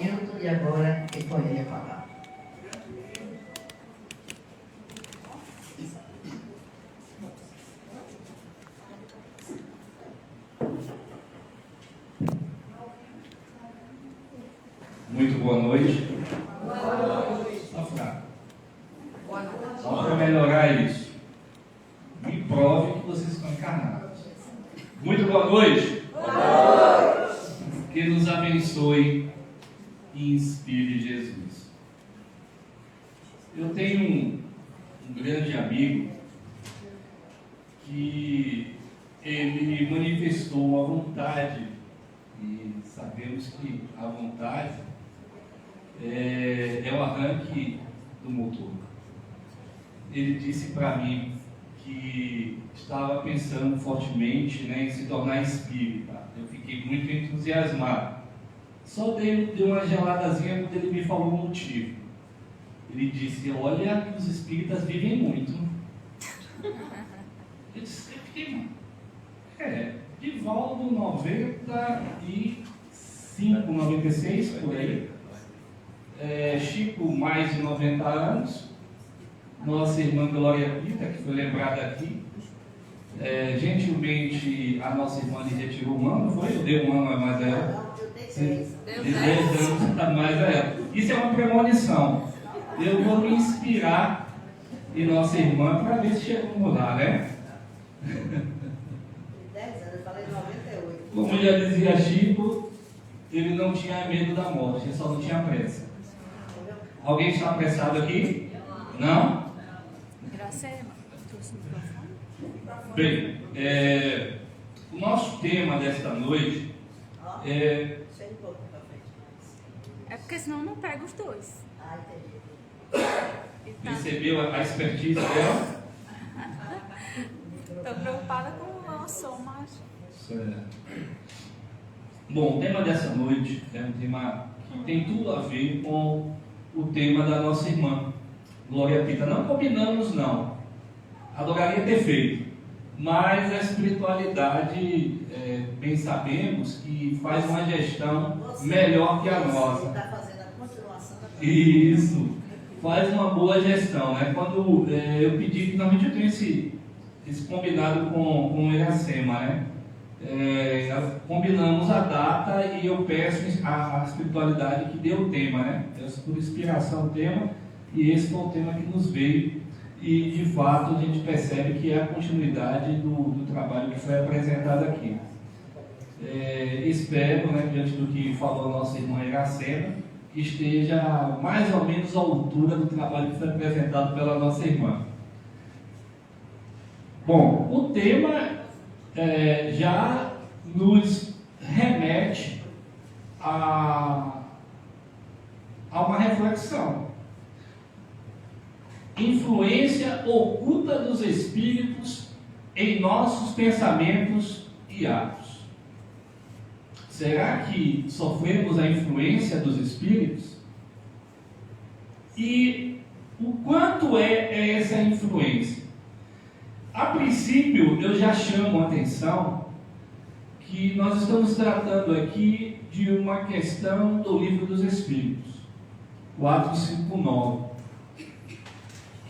Nilton e agora é com ele a palavra. Muito boa noite. Boa noite. Está fraco. Boa noite. Só para melhorar isso. Me prove que vocês estão encarnados. Muito boa noite. Boa noite. Que nos abençoe e inspire Jesus. Eu tenho um grande amigo que ele manifestou uma vontade, e sabemos que a vontade é o arranque do motor. Ele disse para mim que estava pensando fortemente, em se tornar espírita. Eu fiquei muito entusiasmado. Só deu uma geladazinha quando ele me falou o motivo. Ele disse: olha que os espíritas vivem muito. Eu disse: Divaldo 95, 96, por aí. Chico, mais de 90 anos. Nossa irmã Glória Pita, que foi lembrada aqui. Gentilmente, a nossa irmã lhe retirou um ano, não foi? Eu dei um ano a mais a ela. De 10 anos a mais a ela. Isso é uma premonição. Eu vou me inspirar em nossa irmã para ver se chegamos lá, né? 10 anos, eu falei 98. Como já dizia Chico, ele não tinha medo da morte, ele só não tinha pressa. Alguém está apressado aqui? Não? Bem, o nosso tema desta noite é... É porque senão não pega os dois. Ah, entendi. Percebeu a expertise dela? Estou preocupada com o nosso, mas... Certo. Bom, o tema dessa noite é um tema que tem tudo a ver com o tema da nossa irmã Glória Pita. Não combinamos, não. Adoraria ter feito. Mas a espiritualidade, bem sabemos, que faz uma gestão melhor que a nossa. Você está fazendo a continuação da Isso, faz uma boa gestão, né? Quando eu pedi, finalmente eu tenho esse combinado com o Iracema, né? Combinamos a data e eu peço a espiritualidade que deu o tema, né? Peço por inspiração o tema, e esse foi o tema que nos veio, e de fato a gente percebe que é a continuidade do trabalho que foi apresentado aqui. Espero, né, diante do que falou a nossa irmã Iracema, que esteja mais ou menos à altura do trabalho que foi apresentado pela nossa irmã. Bom, o tema já nos remete a uma reflexão. Influência oculta dos espíritos em nossos pensamentos e atos. Será que sofremos a influência dos espíritos? E o quanto é essa influência? A princípio, eu já chamo a atenção que nós estamos tratando aqui de uma questão do Livro dos Espíritos, 459,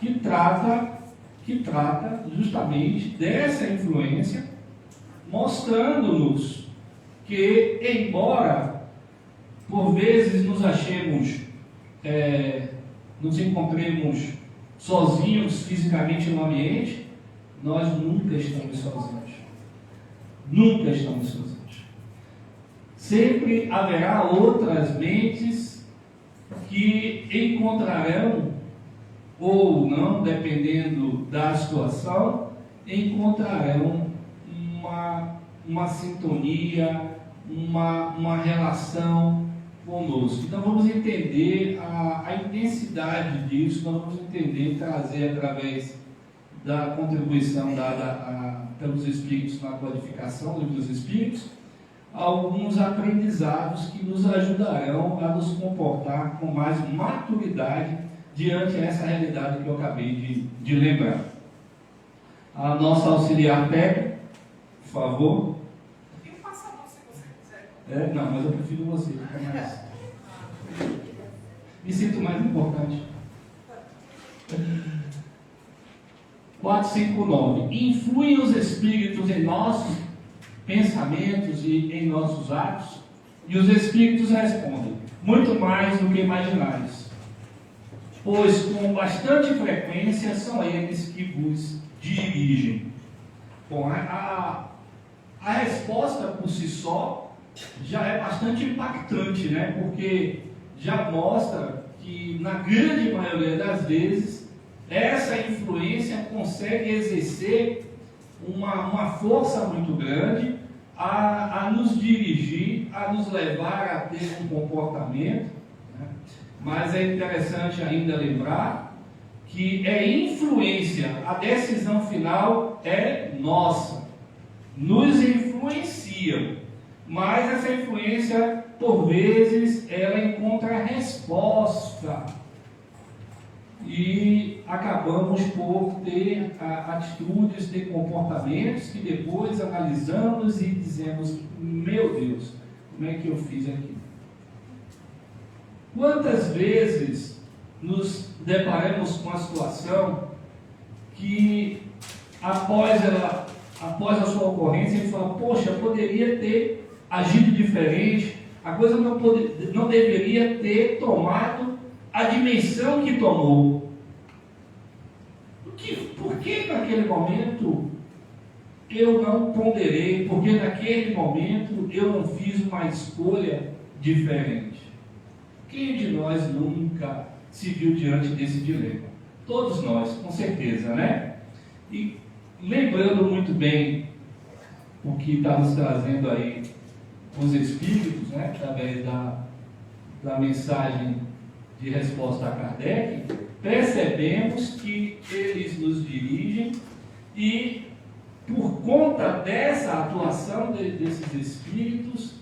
que trata justamente dessa influência, mostrando-nos que, embora por vezes nos achemos, nos encontremos sozinhos fisicamente no ambiente, nós nunca estamos sozinhos. Nunca estamos sozinhos. Sempre haverá outras mentes que encontrarão, ou não, dependendo da situação, encontrarão uma sintonia, uma relação conosco. Então vamos entender a intensidade disso, nós vamos entender, trazer através da contribuição dada pelos Espíritos na codificação do Livro dos Espíritos, alguns aprendizados que nos ajudarão a nos comportar com mais maturidade diante dessa realidade que eu acabei de lembrar. A nossa auxiliar técnica, por favor. Eu faço a mão se você quiser. Não, mas eu prefiro você, fica mais. Me sinto mais importante. 4:5:9. Influem os espíritos em nossos pensamentos e em nossos atos? E os espíritos respondem: muito mais do que imaginais, pois com bastante frequência são eles que vos dirigem. Bom, a resposta por si só já é bastante impactante, né? Porque já mostra que, na grande maioria das vezes, essa influência consegue exercer uma força muito grande a nos dirigir, a nos levar a ter um comportamento, né? Mas é interessante ainda lembrar que é influência, a decisão final é nossa, nos influenciam, mas essa influência, por vezes, ela encontra resposta e acabamos por ter atitudes, ter comportamentos que depois analisamos e dizemos: meu Deus, como é que eu fiz aquilo? Quantas vezes nos deparamos com a situação que após a sua ocorrência, ele fala: poxa, eu poderia ter agido diferente, a coisa não deveria ter tomado a dimensão que tomou. Por que naquele momento eu não ponderei? Por que naquele momento eu não fiz uma escolha diferente? Quem de nós nunca se viu diante desse dilema? Todos nós, com certeza, né? E lembrando muito bem o que está nos trazendo aí os Espíritos, né? Através da mensagem de resposta a Kardec, percebemos que eles nos dirigem e, por conta dessa atuação desses Espíritos,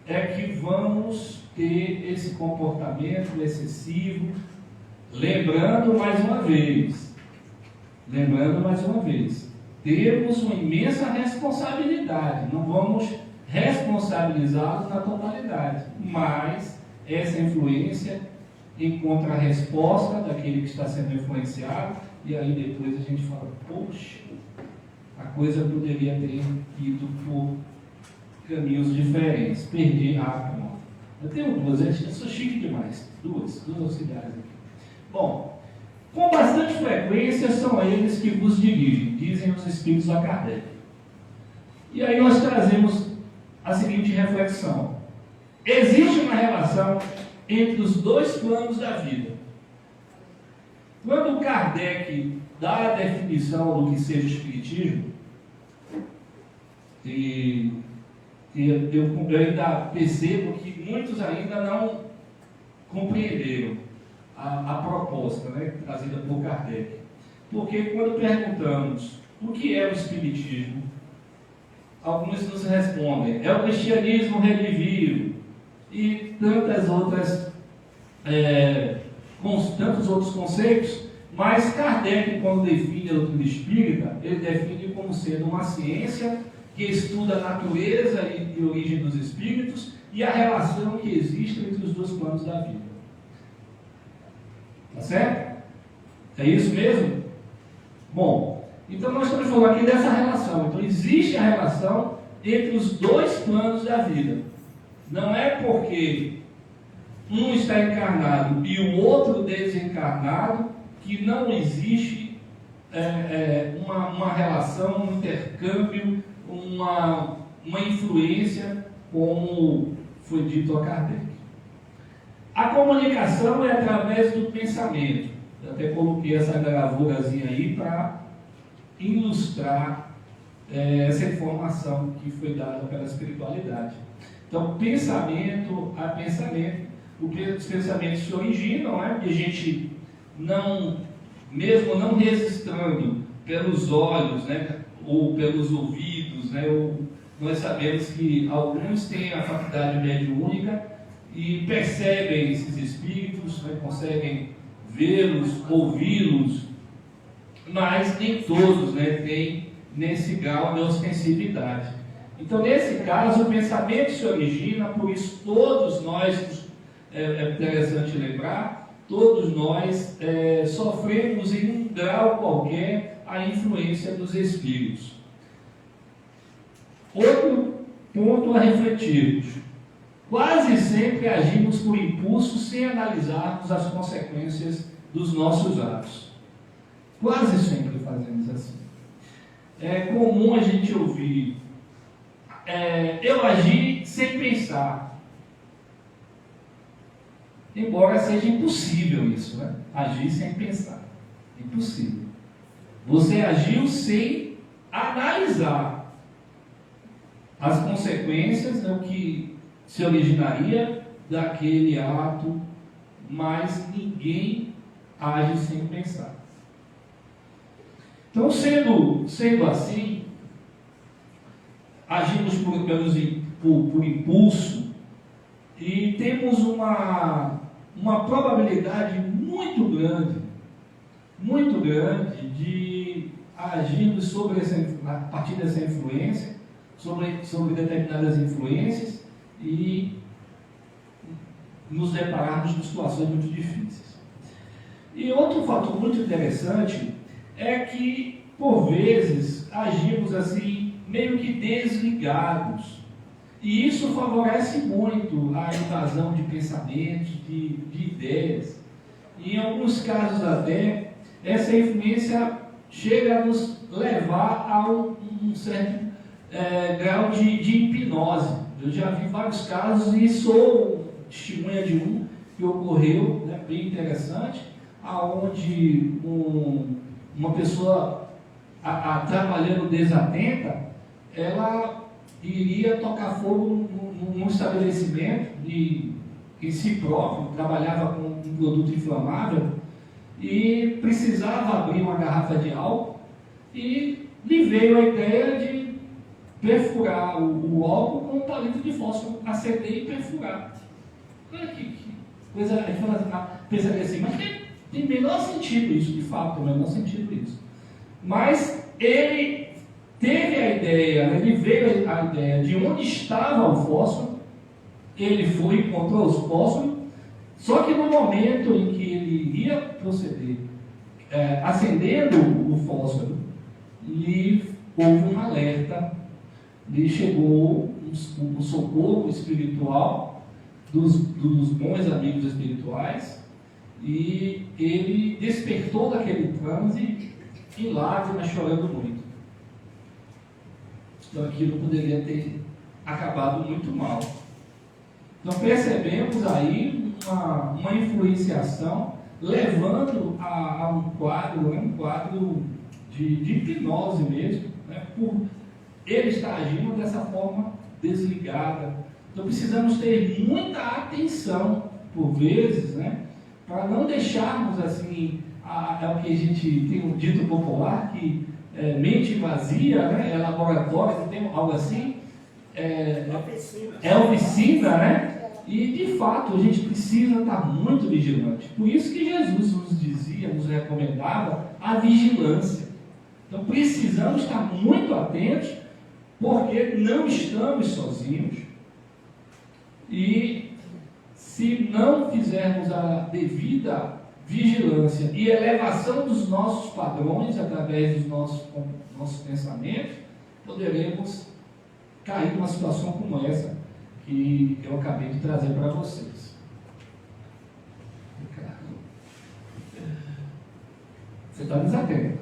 é que vamos ter esse comportamento excessivo. Lembrando mais uma vez, temos uma imensa responsabilidade, não vamos responsabilizá-los na totalidade, mas essa influência encontra a resposta daquele que está sendo influenciado, e aí depois a gente fala: poxa, a coisa poderia ter ido por caminhos diferentes, perdi pronto. Eu tenho duas, eu sou chique demais, duas auxiliares aqui. Bom, com bastante frequência são eles que vos dirigem, dizem os Espíritos a Kardec. E aí nós trazemos a seguinte reflexão: existe uma relação entre os dois planos da vida. Quando Kardec dá a definição do que seja o Espiritismo, e eu ainda percebo que muitos ainda não compreenderam a proposta, né, trazida por Kardec. Porque quando perguntamos o que é o Espiritismo, alguns nos respondem: é o cristianismo redivivo, e tantos outros conceitos. Mas Kardec, quando define a doutrina espírita, ele define como sendo uma ciência que estuda a natureza e origem dos espíritos e a relação que existe entre os dois planos da vida. Tá certo? É isso mesmo? Bom, então nós estamos falando aqui dessa relação. Então existe a relação entre os dois planos da vida. Não é porque um está encarnado e o outro desencarnado que não existe uma relação, um intercâmbio, uma influência, como foi dito a Kardec. A comunicação é através do pensamento. Eu até coloquei essa gravurazinha aí para ilustrar essa informação que foi dada pela espiritualidade. Então, pensamento a pensamento, os pensamentos se originam, né? E a gente mesmo não registrando pelos olhos, né, ou pelos ouvidos, né, nós sabemos que alguns têm a faculdade mediúnica e percebem esses espíritos, né, conseguem vê-los, ouvi-los, mas nem todos, né, têm nesse grau de ostensividade. Então, nesse caso, o pensamento se origina, por isso todos nós é interessante lembrar, todos nós sofremos em um grau qualquer a influência dos espíritos. Outro ponto a refletirmos: quase sempre agimos por impulso sem analisarmos as consequências dos nossos atos. Quase sempre fazemos assim. É comum a gente ouvir: eu agi sem pensar. Embora seja impossível isso, né? Agir sem pensar. Impossível. Você agiu sem analisar as consequências, né, o que se originaria daquele ato, mas ninguém age sem pensar. Então, sendo assim, agimos por impulso e temos uma probabilidade muito grande de agirmos a partir dessa influência, sobre determinadas influências e nos depararmos com situações muito difíceis. E outro fator muito interessante é que, por vezes, agimos assim, meio que desligados. E isso favorece muito a invasão de pensamentos, de ideias. E, em alguns casos até, essa influência chega a nos levar a um certo grau de hipnose. Eu já vi vários casos e sou testemunha de um que ocorreu, né, bem interessante, aonde uma pessoa trabalhando desatenta, ela iria tocar fogo num estabelecimento em si próprio, trabalhava com um produto inflamável e precisava abrir uma garrafa de álcool, e lhe veio a ideia de perfurar o álcool com um palito de fósforo, acender e perfurar. Olha que coisa, a gente pensaria assim, mas tem menor sentido isso, de fato, tem menor sentido isso. Mas ele teve a ideia, ele veio a ideia de onde estava o fósforo, ele foi e encontrou os fósforos, só que no momento em que ele ia proceder, acendendo o fósforo, lhe houve um alerta, lhe chegou um socorro espiritual dos bons amigos espirituais, e ele despertou daquele transe em lágrimas, chorando muito. Então aquilo poderia ter acabado muito mal. Então percebemos aí uma influenciação levando a um quadro, né, um quadro de hipnose mesmo, né, por ele estar agindo dessa forma desligada. Então precisamos ter muita atenção, por vezes, né, para não deixarmos assim, é o que a gente tem um dito popular, que mente vazia, né, é laboratório, tem algo assim, é oficina, né? E de fato a gente precisa estar muito vigilante. Por isso que Jesus nos dizia, nos recomendava a vigilância. Então precisamos estar muito atentos, porque não estamos sozinhos. E se não fizermos a devida vigilância e elevação dos nossos padrões através dos nossos pensamentos, poderemos cair numa situação como essa que eu acabei de trazer para vocês. Você está desatento.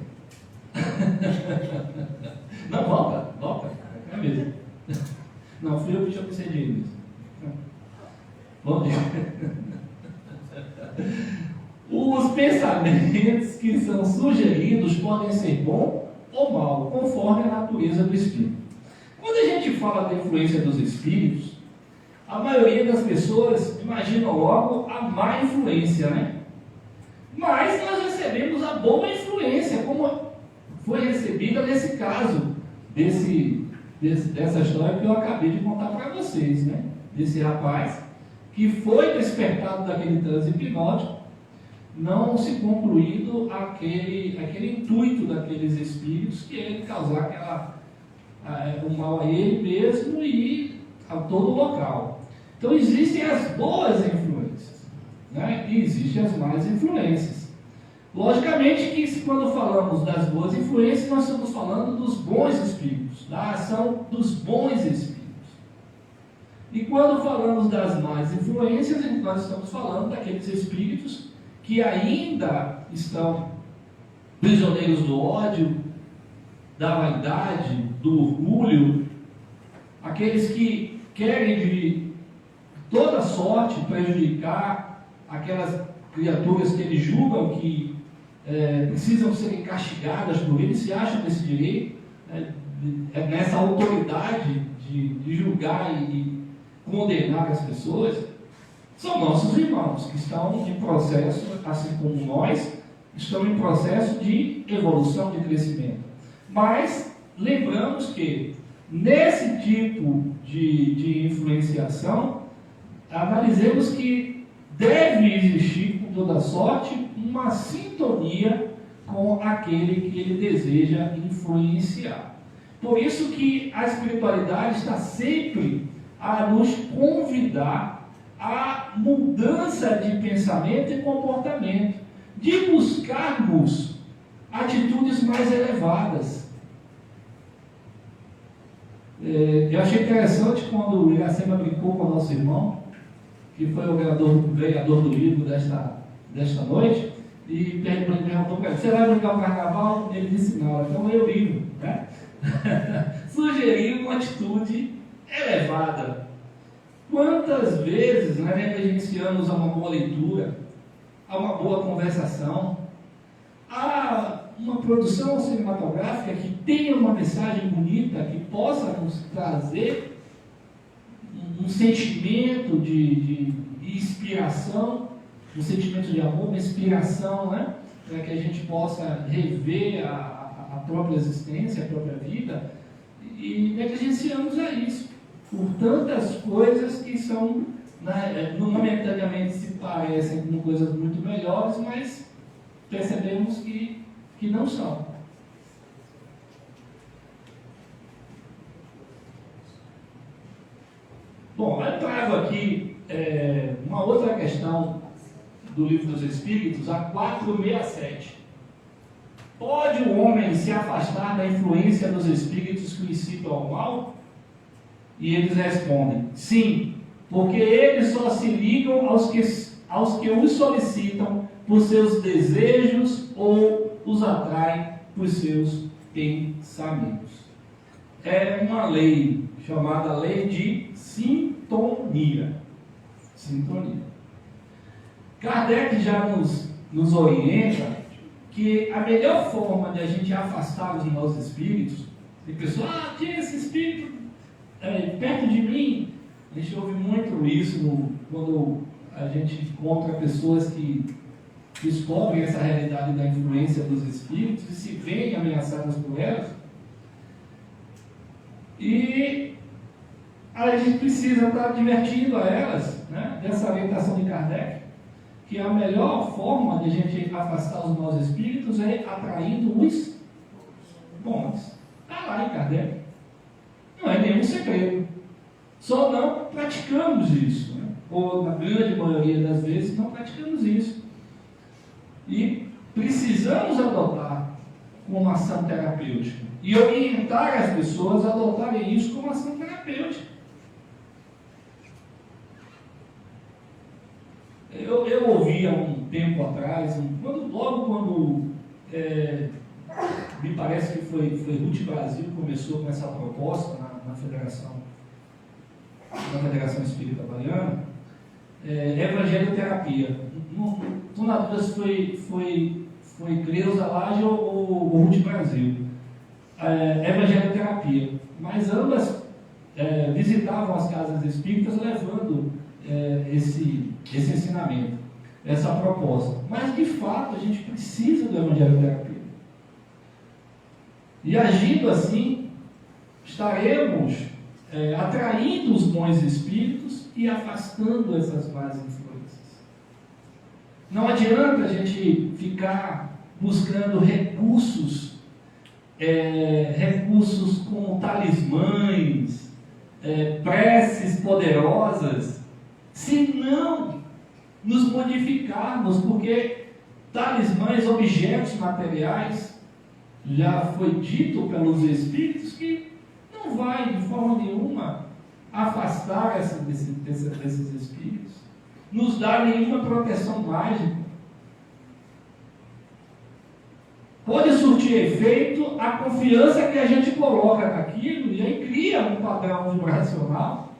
Não, volta. É mesmo. Não, fui eu que tinha concedido isso. Bom dia. Os pensamentos que são sugeridos podem ser bom ou mal, conforme a natureza do espírito. Quando a gente fala da influência dos espíritos, a maioria das pessoas imaginam logo a má influência, né? Mas nós recebemos a boa influência, como foi recebida nesse caso, dessa história que eu acabei de contar para vocês, né? Desse rapaz que foi despertado daquele transe hipnótico, não se concluindo aquele intuito daqueles espíritos, que é ele causar o mal a ele mesmo e a todo o local. Então existem as boas influências. que existem as más influências. Logicamente que quando falamos das boas influências, nós estamos falando dos bons espíritos, da ação dos bons espíritos. E quando falamos das más influências, nós estamos falando daqueles espíritos que ainda estão prisioneiros do ódio, da vaidade, do orgulho, aqueles que querem de toda sorte prejudicar aquelas criaturas que eles julgam que precisam serem castigadas por eles, se acham nesse direito, nessa autoridade de julgar e condenar as pessoas, são nossos irmãos que estão em processo, assim como nós, estão em processo de evolução, de crescimento. Mas lembramos que nesse tipo de influenciação, analisemos que deve existir com toda sorte uma sintonia com aquele que ele deseja influenciar. Por isso que a espiritualidade está sempre a nos convidar à mudança de pensamento e comportamento, de buscarmos atitudes mais elevadas. Eu achei interessante quando o Iracema brincou com o nosso irmão, que foi o vereador do livro desta noite, e perguntou para ele: você vai brincar o carnaval? Ele disse: não, então eu livro, né? Sugeriu uma atitude elevada. Quantas vezes nós negligenciamos a uma boa leitura, a uma boa conversação, a uma produção cinematográfica que tenha uma mensagem bonita, que possa nos trazer um sentimento de inspiração, um sentimento de amor, uma inspiração, né? Para que a gente possa rever a própria existência, a própria vida, e negligenciamos a isso, por tantas coisas que são, né, momentaneamente se parecem com coisas muito melhores, mas percebemos que não são. Bom, eu trago aqui uma outra questão do Livro dos Espíritos, a 467. Pode o homem se afastar da influência dos espíritos que o incitam ao mal? E eles respondem: sim, porque eles só se ligam aos que os solicitam por seus desejos ou os atraem por seus pensamentos. É uma lei chamada lei de sintonia. Sintonia. Kardec já nos orienta que a melhor forma de a gente afastar os maus espíritos, de pessoas: tinha esse espírito perto de mim. A gente ouve muito isso quando a gente encontra pessoas que descobrem essa realidade da influência dos espíritos e se veem ameaçadas por elas. E a gente precisa estar advertindo a elas, né, dessa orientação de Kardec, que a melhor forma de a gente afastar os maus espíritos é atraindo os bons. Está lá em Kardec. Não é nenhum segredo. Só não praticamos isso, né? Ou na grande maioria das vezes não praticamos isso. E precisamos adotar como ação terapêutica e orientar as pessoas a adotarem isso como ação terapêutica. Eu ouvi há um tempo atrás, logo quando me parece que foi Ruth Brasil que começou com essa proposta na Federação Espírita Baiana, evangelioterapia. Não na dúvida se foi Creuza Laje ou Ruth Brasil. Evangelioterapia. Mas ambas visitavam as casas espíritas levando esse ensinamento, essa proposta. Mas de fato a gente precisa do evangelioterapia. E agindo assim, estaremos atraindo os bons espíritos e afastando essas más influências. Não adianta a gente ficar buscando recursos como talismãs, preces poderosas, se não nos modificarmos, porque talismãs, objetos materiais, já foi dito pelos Espíritos que não vai de forma nenhuma afastar desses Espíritos, nos dar nenhuma proteção mágica. Pode surtir efeito a confiança que a gente coloca naquilo e aí cria um padrão vibracional.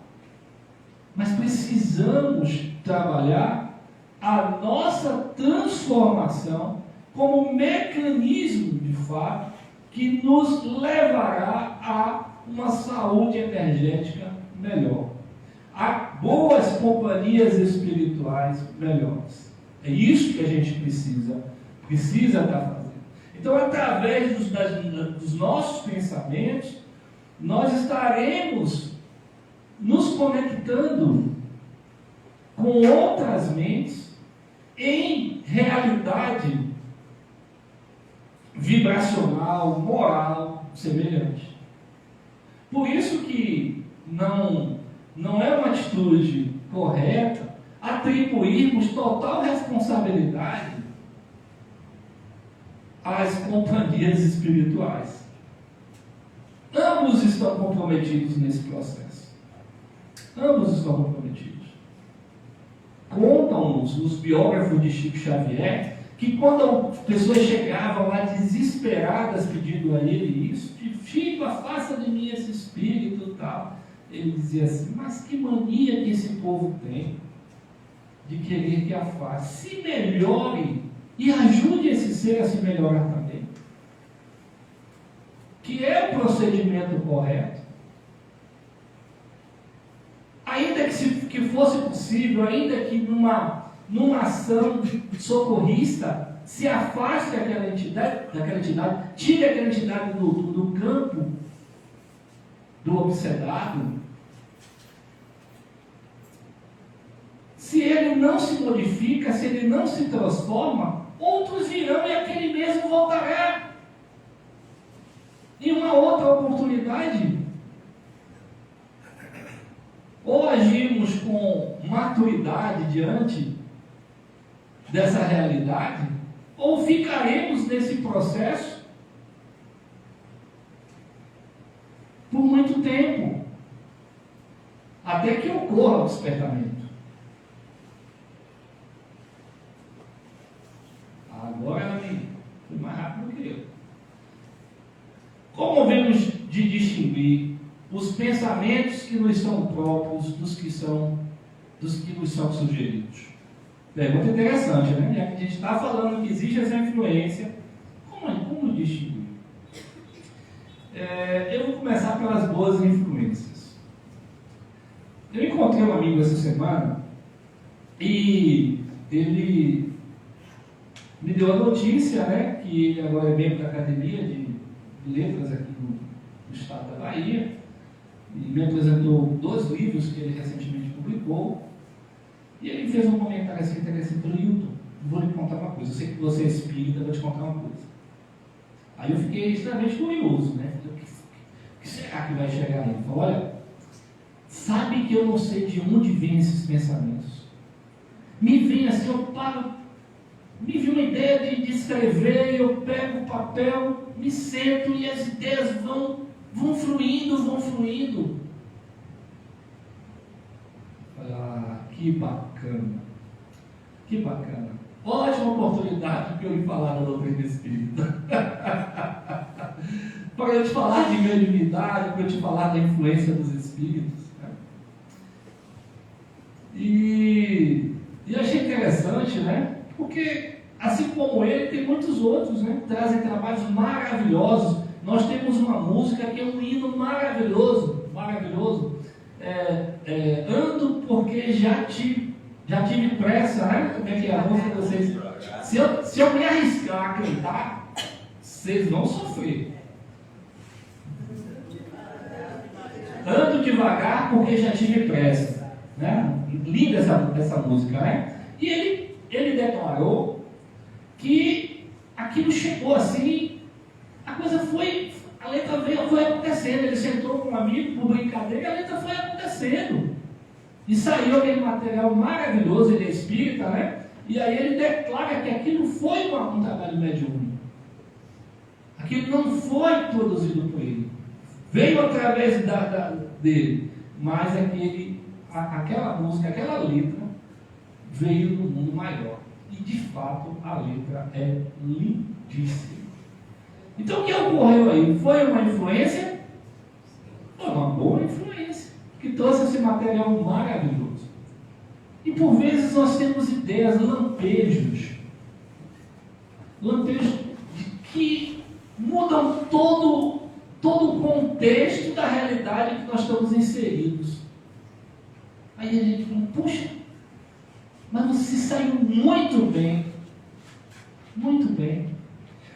Mas precisamos trabalhar a nossa transformação como mecanismo, de fato, que nos levará a uma saúde energética melhor, a boas companhias espirituais melhores. É isso que a gente precisa estar fazendo. Então, através dos nossos pensamentos, nós estaremos nos conectando com outras mentes em realidade vibracional, moral, semelhante. Por isso que não é uma atitude correta atribuirmos total responsabilidade às companhias espirituais. Ambos estão comprometidos nesse processo. Ambos estão comprometidos. Contam-nos os biógrafos de Chico Xavier que quando pessoas chegavam lá desesperadas pedindo a ele isso, Chico, afasta de mim esse espírito e tal, ele dizia assim: mas que mania que esse povo tem de querer que afaste. Se melhore e ajude esse ser a se melhorar também, que é o procedimento correto. Ainda que fosse possível, ainda que numa ação socorrista, se afaste daquela entidade, tire aquela entidade do campo do obsedado. Se ele não se modifica, se ele não se transforma, outros virão e aquele mesmo voltará. Em uma outra oportunidade. Ou agimos com maturidade diante dessa realidade, ou ficaremos nesse processo por muito tempo, até que ocorra o despertamento. Agora ela foi mais rápido que eu. Como havemos de distinguir os pensamentos que nos são próprios dos que nos são sugeridos? Pergunta interessante, né? Já que a gente está falando que existe essa influência, como distinguir? Eu vou começar pelas boas influências. Eu encontrei um amigo essa semana e ele me deu a notícia, né, que ele agora é membro da Academia de Letras aqui no estado da Bahia, e me apresentou 2 livros que ele recentemente publicou, e ele fez um comentário assim interessante no YouTube. Vou lhe contar uma coisa, eu sei que você é espírita, vou te contar uma coisa. Aí eu fiquei extremamente curioso, né? O que será que vai chegar aí? Ele falou: olha, sabe que eu não sei de onde vêm esses pensamentos. Me vem assim, eu paro, me vi uma ideia de escrever, eu pego o papel, me sento e as ideias vão fluindo. Que bacana. Ótima oportunidade para eu lhe falar da doutrina espírita. Para eu te falar de mediunidade, para eu te falar da influência dos espíritos. Né? E achei interessante, né? Porque, assim como ele, tem muitos outros, né? Trazem trabalhos maravilhosos. Nós temos uma música que é um hino maravilhoso. Ando porque já tive pressa, né? Como é que é a música de vocês? Se eu me arriscar a cantar, vocês vão sofrer. Ando devagar porque já tive pressa, né? Linda essa música, né? E ele declarou que aquilo chegou assim, a coisa a letra foi acontecendo. Ele sentou com um amigo por brincadeira e a letra foi acontecendo. E saiu aquele material maravilhoso, ele é espírita, né? E aí ele declara que aquilo foi um trabalho mediúnico. Aquilo não foi produzido por ele. Veio através dele. Mas aquela música, aquela letra, veio do mundo maior. E de fato a letra é lindíssima. Então o que ocorreu aí? Foi uma influência? Foi uma boa influência, que trouxe esse material maravilhoso. E por vezes nós temos ideias, lampejos que mudam todo o contexto da realidade que nós estamos inseridos. Aí a gente fala, puxa, mas você saiu muito bem. Muito bem.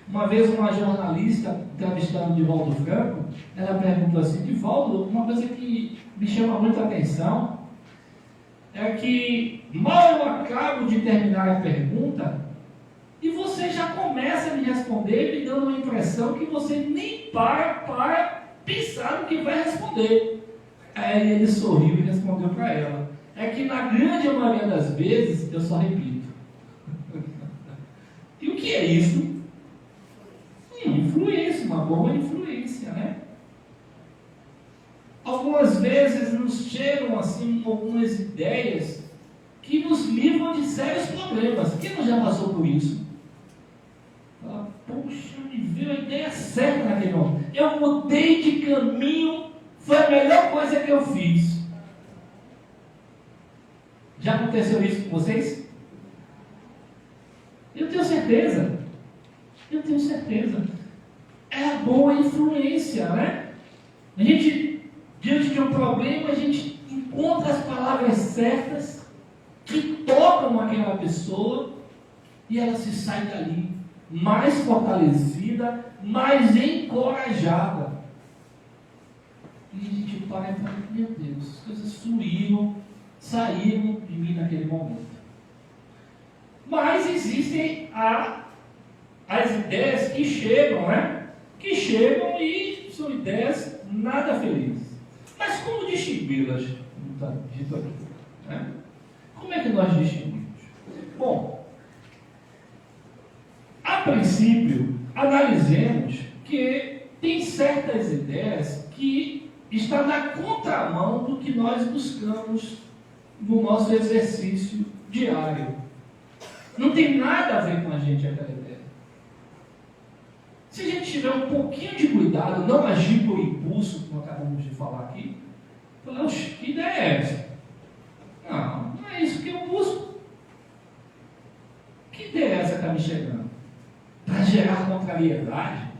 Uma vez uma jornalista entrevistando o Divaldo Franco, ela perguntou assim, Divaldo, uma coisa que me chama muita atenção é que mal eu acabo de terminar a pergunta e você já começa a me responder me dando uma impressão que você nem para pensar no que vai responder. Aí ele sorriu e respondeu para ela, é que na grande maioria das vezes eu só repito. E o que é isso? Influência, uma boa influência, né? Algumas vezes nos chegam assim algumas ideias que nos livram de sérios problemas. Quem não já passou por isso? Fala, poxa, me veio a ideia certa naquele momento. Eu mudei de caminho, foi a melhor coisa que eu fiz. Já aconteceu isso com vocês? Eu tenho certeza. Eu tenho certeza. É a boa influência, né? A gente, diante de um problema, a gente encontra as palavras certas que tocam aquela pessoa e ela se sai dali mais fortalecida, mais encorajada. E a gente para e fala, meu Deus, as coisas fluíram, saíram de mim naquele momento. Mas existem as ideias que chegam, né? Que chegam e são ideias nada felizes. Mas como distingui-las? Não está dito aqui. Né? Como é que nós distinguimos? Bom, a princípio, analisemos que tem certas ideias que estão na contramão do que nós buscamos no nosso exercício diário. Não tem nada a ver com a gente aquela ideia. Se a gente tiver um pouquinho de cuidado, não agir por impulso, como acabamos de falar aqui, falar, que ideia é essa? Não é isso que eu busco. Que ideia é essa que está me chegando? Para gerar contrariedade?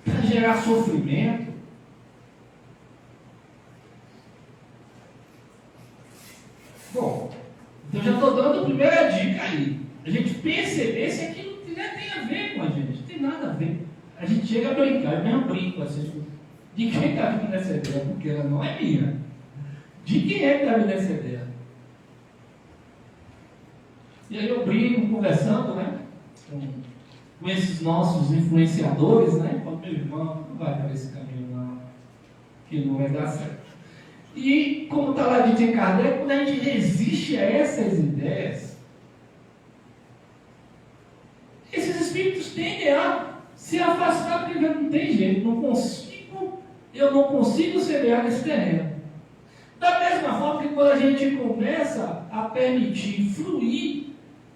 Para gerar sofrimento? Bom, então já estou dando a primeira dica aí. A gente perceber se aquilo tem a ver com a gente, não tem nada a ver. A gente chega a brincar, eu mesmo brinco assim, de quem está vindo essa ideia, porque ela não é minha. De quem é que está vindo essa ideia? E aí eu brinco, conversando, né, com esses nossos influenciadores, né, falo, meu irmão, não vai para esse caminho não, que não vai dar certo. E como está lá de Kardec, quando a gente resiste a essas ideias, esses espíritos tendem a se afastar, porque não tem jeito, eu não consigo semear nesse terreno. Da mesma forma que quando a gente começa a permitir fluir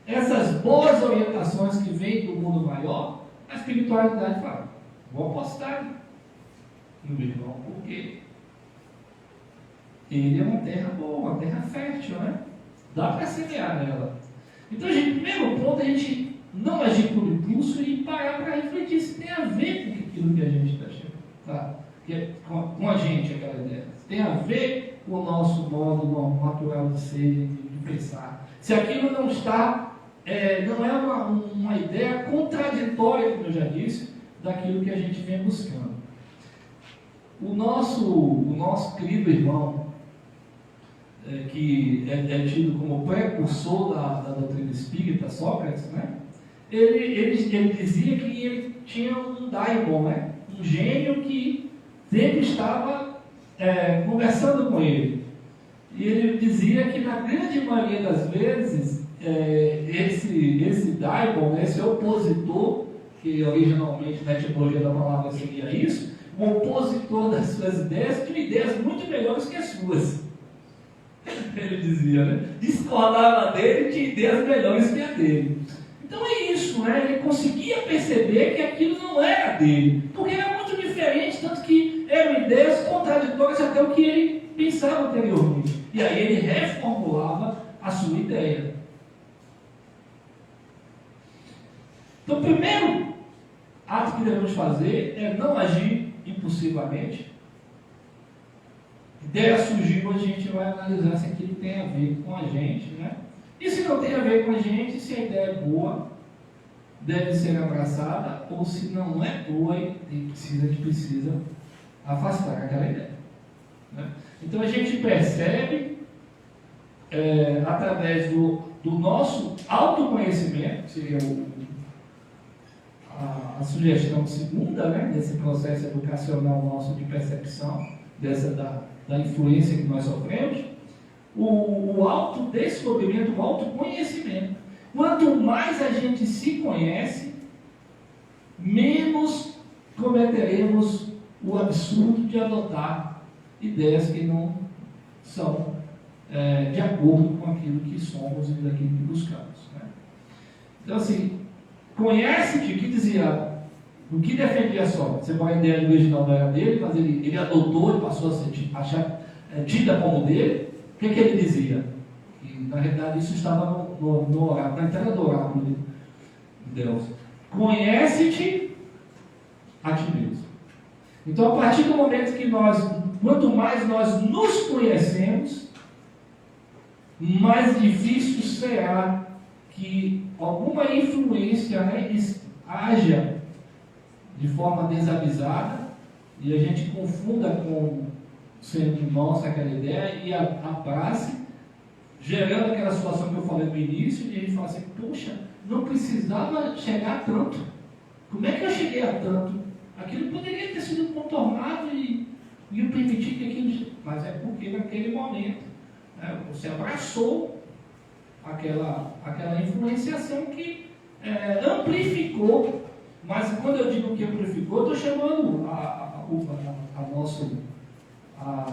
essas boas orientações que vêm do mundo maior, a espiritualidade fala, vou apostar no meu irmão, porque ele é uma terra boa, uma terra fértil, né? Dá para semear nela. Então, gente, primeiro ponto, a gente não agir por impulso e parar para refletir se tem a ver com aquilo que a gente está chegando, tá? Com a gente, aquela ideia. Se tem a ver com o nosso modo natural de ser, de pensar. Se aquilo não está, não é uma ideia contraditória, como eu já disse, daquilo que a gente vem buscando. O nosso querido irmão, que é tido como precursor da doutrina espírita, Sócrates, né? Ele dizia que ele tinha um daimon, né? Um gênio que sempre estava conversando com ele, e ele dizia que na grande maioria das vezes, esse Daimon, né, esse opositor, que originalmente na etimologia da palavra seria isso, um opositor das suas ideias, tinha ideias muito melhores que as suas. Ele dizia, né? Discordava dele, tinha ideias melhores que a dele. Então é isso, né? Ele conseguia perceber que aquilo não era dele, porque era muito diferente, tanto que eram ideias contraditórias até o que ele pensava anteriormente. E aí ele reformulava a sua ideia. Então, o primeiro ato que devemos fazer é não agir impulsivamente. Ideia surgiu, a gente vai analisar se aquilo tem a ver com a gente, né? E se não tem a ver com a gente, se a ideia é boa, deve ser abraçada, ou se não é boa, a gente precisa afastar aquela ideia, né? Então a gente percebe, através do nosso autoconhecimento, que seria a sugestão segunda, né, desse processo educacional nosso de percepção, da influência que nós sofremos, o autodescobrimento, o autoconhecimento. Quanto mais a gente se conhece, menos cometeremos o absurdo de adotar ideias que não são de acordo com aquilo que somos e daquilo que buscamos, né? Então, assim, conhece-te, que dizia, o que defendia só. Você vai a ideia original não era dele, mas ele adotou e passou a ser tida como dele. O que ele dizia? E, na realidade, isso estava no oráculo, na entrada do oráculo de Deus. Conhece-te a ti mesmo. Então, a partir do momento que quanto mais nós nos conhecemos, mais difícil será que alguma influência, né, haja de forma desavisada e a gente confunda com sendo nossa aquela ideia e abrace, gerando aquela situação que eu falei no início, e a gente fala assim, poxa, não precisava chegar a tanto. Como é que eu cheguei a tanto? Aquilo poderia ter sido contornado e eu permiti que aquilo... Mas é porque naquele momento, né, você abraçou aquela influenciação que amplificou. Mas quando eu digo que amplificou, estou chamando a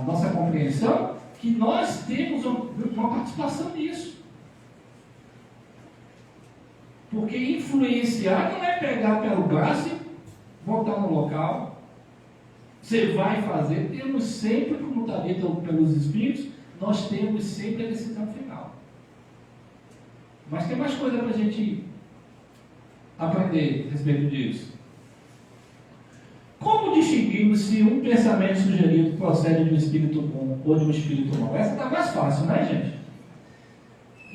nossa compreensão que nós temos uma participação nisso. Porque influenciar não é pegar pelo braço e voltar no local. Você vai fazer, temos sempre, como está dito pelos Espíritos, nós temos sempre a decisão final. Mas tem mais coisa para a gente aprender a respeito disso. Como distinguimos se um pensamento sugerido procede de um espírito bom ou de um espírito mau? Essa está mais fácil, né, gente?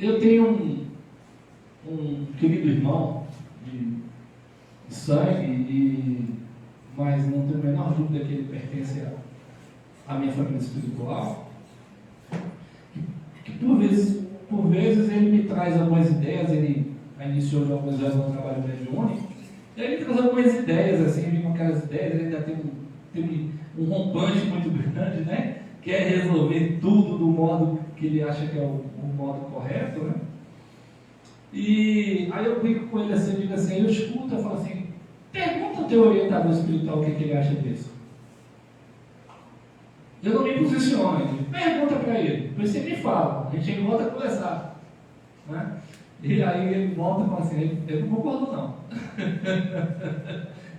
Eu tenho um querido irmão de sangue, mas não tenho a menor dúvida que ele pertence à minha família espiritual, que por vezes ele me traz algumas ideias. Ele iniciou já alguns anos no trabalho mediúnico, e ele traz algumas ideias, assim, vem com aquelas ideias, ele ainda tem um rompante muito grande, né? Quer resolver tudo do modo que ele acha que é o modo correto, né? E aí eu brinco com ele assim, eu digo assim, eu escuto, eu falo assim, pergunta ao teu orientador espiritual o que ele acha disso. Eu não me posiciono, eu digo, pergunta para ele, depois você me fala, a gente volta a conversar, né? E aí ele volta e fala assim, eu não concordo não.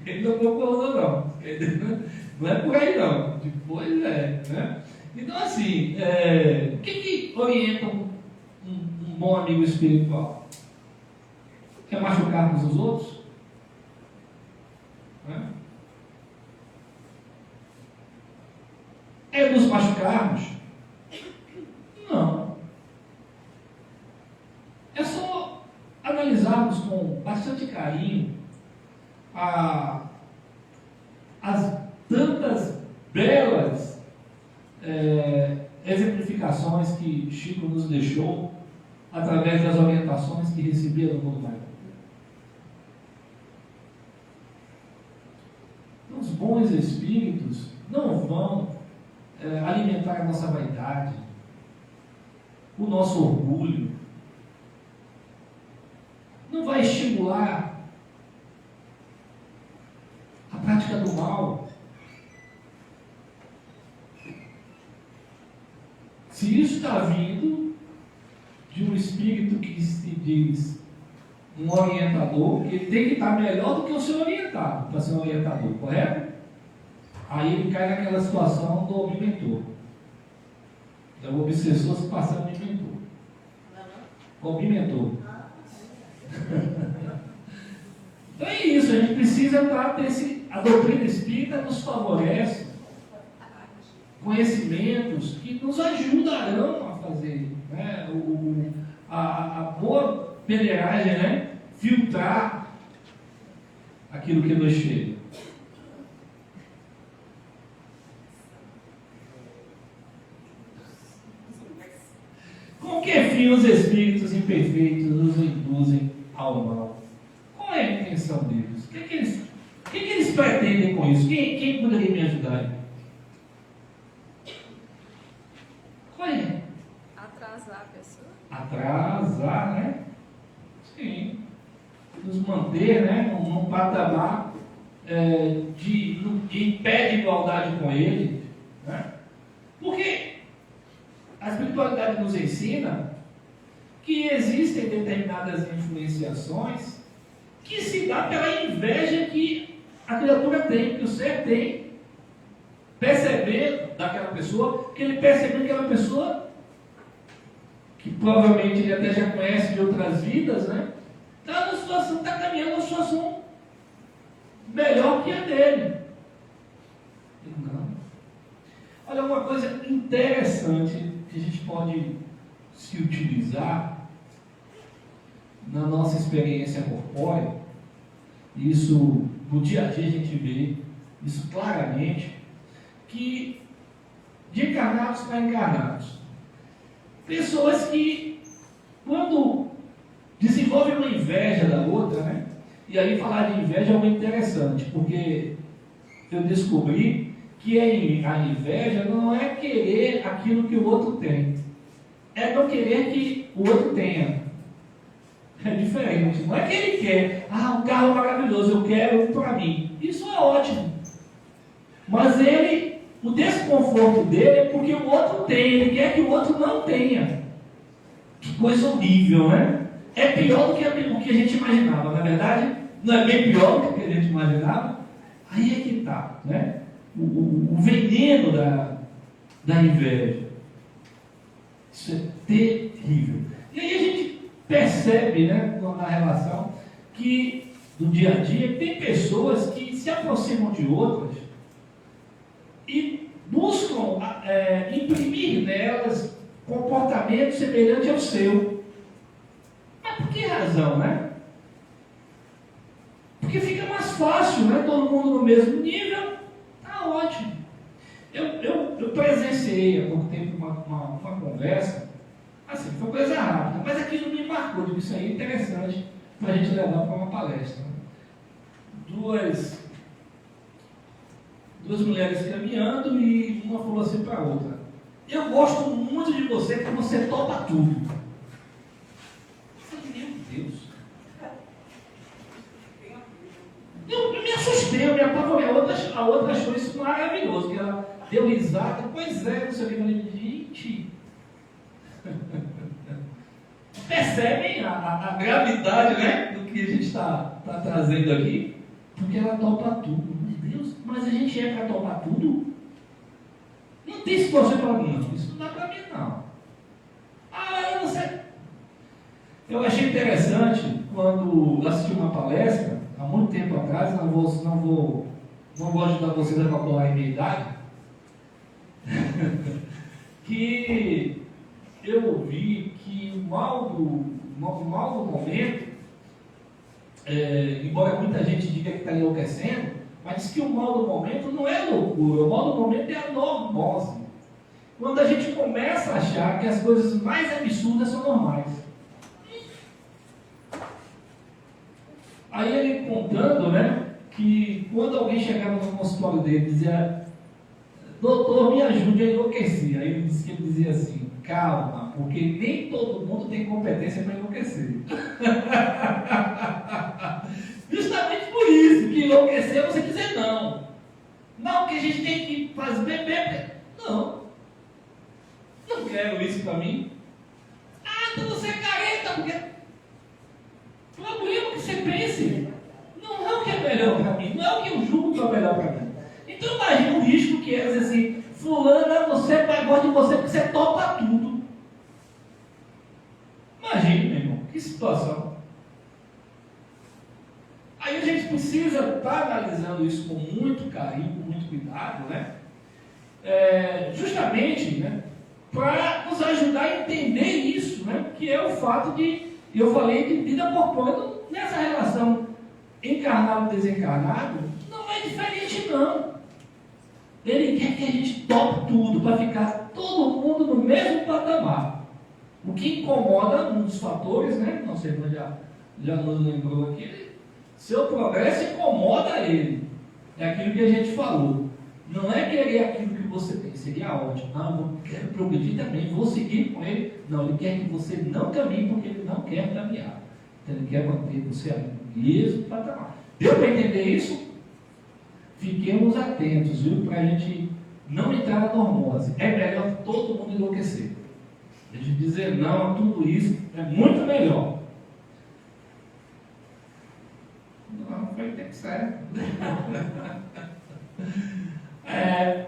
Ele não concordou não. Não é por aí não. Depois né? Então assim, o que orienta um bom amigo espiritual? Quer machucarmos os outros? Né? É nos machucarmos? Não. É só analisarmos com bastante carinho as tantas belas exemplificações que Chico nos deixou através das orientações que recebia do mundo maior. Os bons espíritos não vão alimentar a nossa vaidade, o nosso orgulho. Não vai estimular a prática do mal. Se isso está vindo de um espírito que se diz um orientador, ele tem que estar melhor do que o seu orientado, para ser um orientador, correto? Aí ele cai naquela situação do mentor. É o obsessor se passando de mentor. Mentor. Então é isso, a gente precisa ter a doutrina espírita nos favorece conhecimentos que nos ajudarão a fazer, né, a boa peneiragem, né, filtrar aquilo que nos chega. Com que fim os espíritos imperfeitos nos induzem ao mal? Qual é a intenção deles? O que eles pretendem com isso? Quem poderia me ajudar aí? Qual é? Atrasar a pessoa. Atrasar, né? Sim. Nos manter, né, num patamar de pé de igualdade com ele. Né? Porque a espiritualidade nos ensina que existem determinadas influenciações que se dá pela inveja que a criatura tem, que o ser tem, percebendo daquela pessoa, que ele percebeu que aquela pessoa, que provavelmente ele até já conhece de outras vidas, né? Está caminhando uma situação melhor que a dele. Não. Olha, uma coisa interessante que a gente pode se utilizar na nossa experiência corpórea, isso no dia a dia a gente vê isso claramente, que de encarnados para encarnados, pessoas que quando desenvolvem uma inveja da outra, né? E aí falar de inveja é muito interessante, porque eu descobri que a inveja não é querer aquilo que o outro tem, é não querer que o outro tenha. É diferente, não é que ele quer, um carro maravilhoso, eu quero um para mim. Isso é ótimo. Mas o desconforto dele é porque o outro tem, ele quer que o outro não tenha. Que coisa horrível, né? É pior do que o que a gente imaginava, na verdade, não é bem pior do que a gente imaginava. Aí é que está, né? O veneno da inveja. Isso é terrível. E aí a gente percebe, né, na relação, que no dia a dia tem pessoas que se aproximam de outras e buscam imprimir nelas comportamento semelhante ao seu. Mas por que razão, né? Porque fica mais fácil, né? Todo mundo no mesmo nível, tá ótimo. Eu presenciei há pouco tempo uma conversa, assim, foi coisa rápida, mas aquilo me marcou, digo, isso aí é interessante para a gente levar para uma palestra. Né? Duas mulheres caminhando e uma falou assim para a outra: eu gosto muito de você porque você topa tudo. Eu falei, meu Deus. Eu me assustei, eu me apavorei. A outra achou isso maravilhoso, que ela deu risada. Pois é, não sei o que. Eu falei, gente, percebem a gravidade, né, do que a gente está trazendo aqui? Porque ela topa tudo. Meu Deus, mas a gente é para topar tudo? Não tem situação para mim, não. Isso não dá para mim, não. Eu não sei. Eu achei interessante quando assisti uma palestra há muito tempo atrás, não vou ajudar vocês a calcular a minha idade, que eu ouvi que o mal do momento, embora muita gente diga que está enlouquecendo, mas diz que o mal do momento não é loucura, o mal do momento é a normose. Quando a gente começa a achar que as coisas mais absurdas são normais. Aí ele contando, né, que quando alguém chegava no consultório dele e dizia, doutor, me ajude a enlouquecer. Aí ele disse que ele dizia assim, calma, porque nem todo mundo tem competência para enlouquecer. Justamente por isso, que enlouquecer é você dizer não. Não, que a gente tem que fazer beber. Não. Não quero isso para mim. Ah, então você é careta, porque... Problema que você pense. Não é o que é melhor para mim. Não é o que eu julgo que é o melhor para mim. Então imagina o risco que é dizer assim, fulana, você vai gosta de você porque você topa tudo. Imagina, meu irmão, que situação. Aí a gente precisa estar analisando isso com muito carinho, com muito cuidado, né? Justamente, né, para nos ajudar a entender isso, né? Que é o fato de, eu falei de vida corpórea, nessa relação encarnado-desencarnado, não é diferente não. Ele quer que a gente tope tudo, para ficar todo mundo no mesmo patamar. O que incomoda, um dos fatores, né? Não sei, mas já nos lembrou aqui, seu progresso incomoda ele. É aquilo que a gente falou. Não é querer aquilo que você tem, seria ótimo. Não, eu quero progredir também, vou seguir com ele. Não, ele quer que você não caminhe porque ele não quer caminhar. Então ele quer manter você ali no mesmo patamar. Deu para entender isso? Fiquemos atentos, viu? Para a gente não entrar na normose. É melhor todo mundo enlouquecer. A gente dizer não a tudo isso é muito melhor. Não, foi o tempo certo.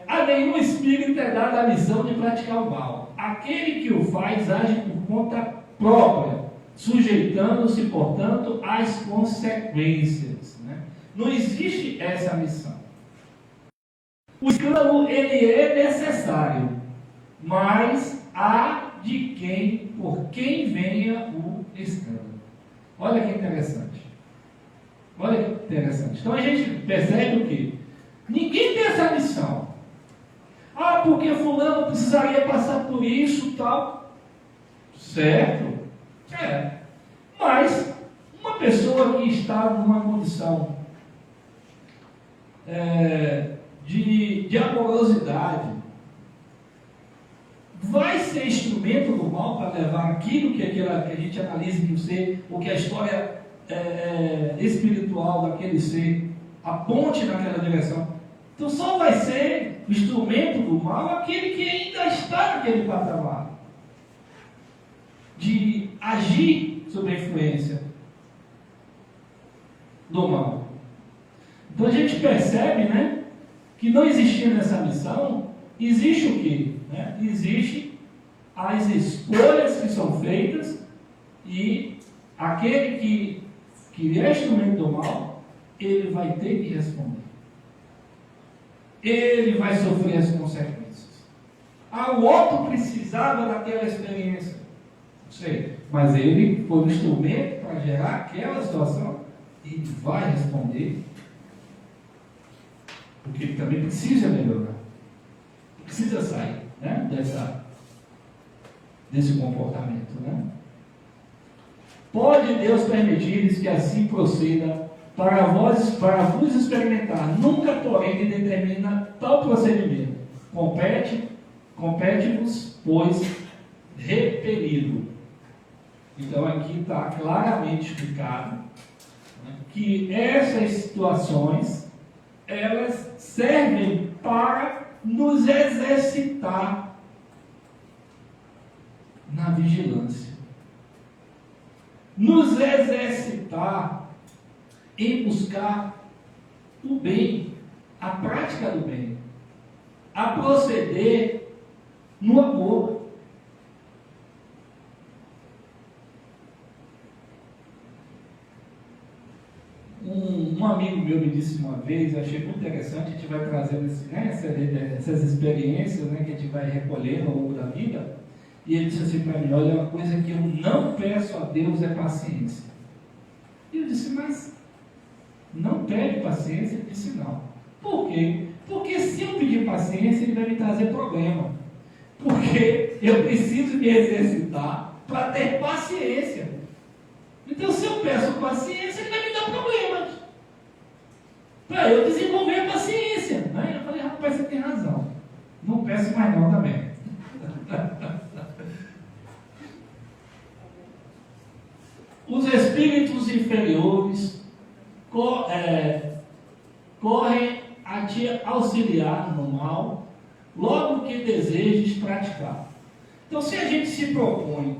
A nenhum espírito é dada a missão de praticar o mal. Aquele que o faz age por conta própria, sujeitando-se, portanto, às consequências. Né? Não existe essa missão. O escândalo, ele é necessário, mas há de quem, por quem venha o escândalo. Olha que interessante. Olha que interessante. Então a gente percebe o quê? Ninguém tem essa missão. Ah, porque fulano precisaria passar por isso e tal. Certo? Mas uma pessoa que está numa condição de amorosidade vai ser instrumento do mal para levar aquilo que a gente analisa que o ser, ou que a história espiritual daquele ser aponte naquela direção. Então só vai ser instrumento do mal aquele que ainda está naquele patamar de agir sob a influência do mal. Então a gente percebe, né, que não existindo essa missão, existe o quê? Né? Existe as escolhas que são feitas e aquele que é instrumento do mal, ele vai ter que responder. Ele vai sofrer as consequências. O outro precisava daquela experiência. Não sei, mas ele foi um instrumento para gerar aquela situação. Ele vai responder. Porque ele também precisa melhorar. Precisa sair, né, desse comportamento. Né? Pode Deus permitir que assim proceda para vos experimentar. Nunca, porém, determina tal procedimento. Compete-vos, pois, repelido. Então, aqui está claramente explicado, né, que essas situações, elas servem para nos exercitar na vigilância. Nos exercitar em buscar o bem, a prática do bem, a proceder no amor. Um amigo meu me disse uma vez, eu achei muito interessante, a gente vai trazendo essas experiências, né, que a gente vai recolhendo ao longo da vida, e ele disse assim para mim, olha, uma coisa que eu não peço a Deus é paciência. E eu disse, mas não pede paciência? Ele disse, não. Por quê? Porque se eu pedir paciência, ele vai me trazer problema. Porque eu preciso me exercitar para ter paciência. Então, se eu peço paciência, ele vai me dar problemas. Para eu desenvolver a paciência. Né? Eu falei, rapaz, você tem razão. Não peço mais não também. Os espíritos inferiores correm a te auxiliar no mal, logo que desejes praticar. Então, se a gente se propõe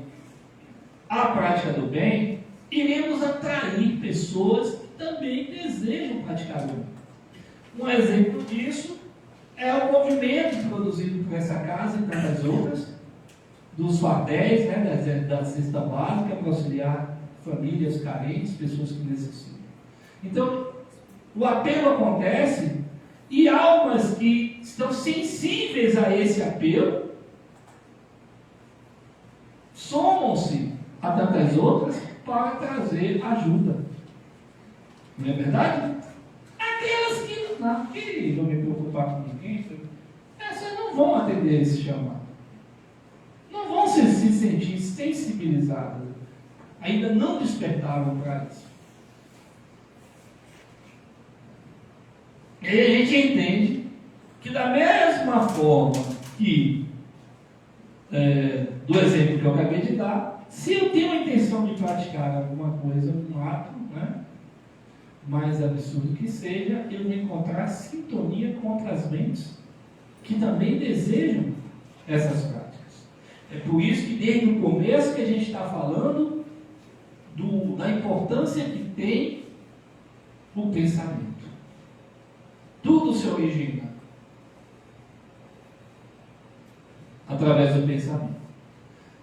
à prática do bem, iremos atrair pessoas que também desejam praticar o bem. Um exemplo disso é o movimento produzido por essa casa e tantas outras, dos FATEs, né, da cesta básica, para auxiliar famílias carentes, pessoas que necessitam. Então, o apelo acontece e almas que estão sensíveis a esse apelo somam-se a tantas outras para trazer ajuda. Não é verdade? Aquelas que não queriam me preocupar com ninguém, essas não vão atender esse chamado. Não vão se sentir sensibilizadas. Ainda não despertaram para isso. E aí a gente entende que da mesma forma que do exemplo que eu acabei de dar, se eu tenho a intenção de praticar alguma coisa, um ato, né, mais absurdo que seja, eu vou encontrar sintonia com outras mentes que também desejam essas práticas. É por isso que desde o começo que a gente está falando da importância que tem o pensamento. Tudo se origina através do pensamento.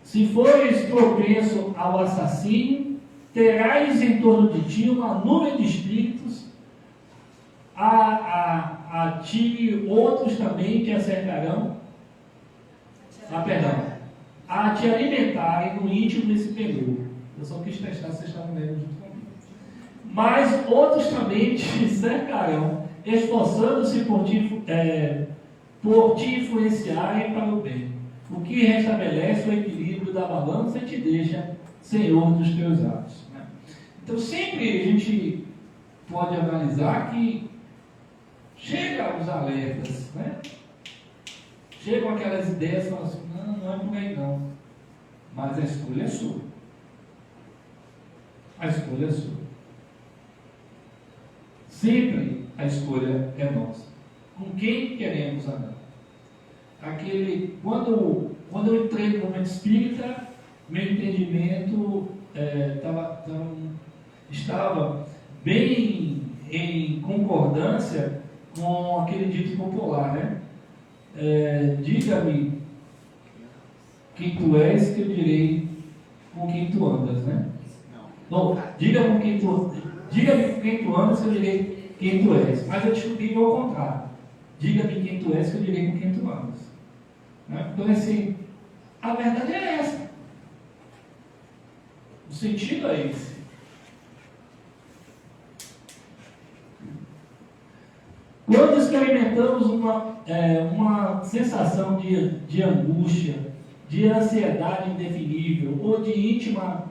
Se fores propenso ao assassínio, terás em torno de ti uma nuvem de espíritos, a ti outros também te acercarão, a te alimentarem no íntimo desse período. Eu só quis testar se vocês estavam lendo junto comigo. Mas outros também te cercarão, esforçando-se por te influenciarem para o bem, o que restabelece o equilíbrio da balança e te deixa senhor dos teus atos. Né? Então sempre a gente pode analisar que chegam os alertas, né? Chegam aquelas ideias e falam assim, não é por aí não, mas a escolha é sua. A escolha é sua. Sempre a escolha é nossa. Com quem queremos andar? Quando eu entrei no movimento espírita, meu entendimento estava bem em concordância com aquele dito popular, né? Diga-me quem tu és, que eu direi com quem tu andas, né? Não, diga-me com quem tu andas, que eu direi quem tu és. Mas eu descobri ao contrário. Diga-me quem tu és, que eu direi com quem tu andas. Né? Então, assim, a verdade é essa. O sentido é esse. Quando experimentamos uma sensação de angústia, de ansiedade indefinível ou de íntima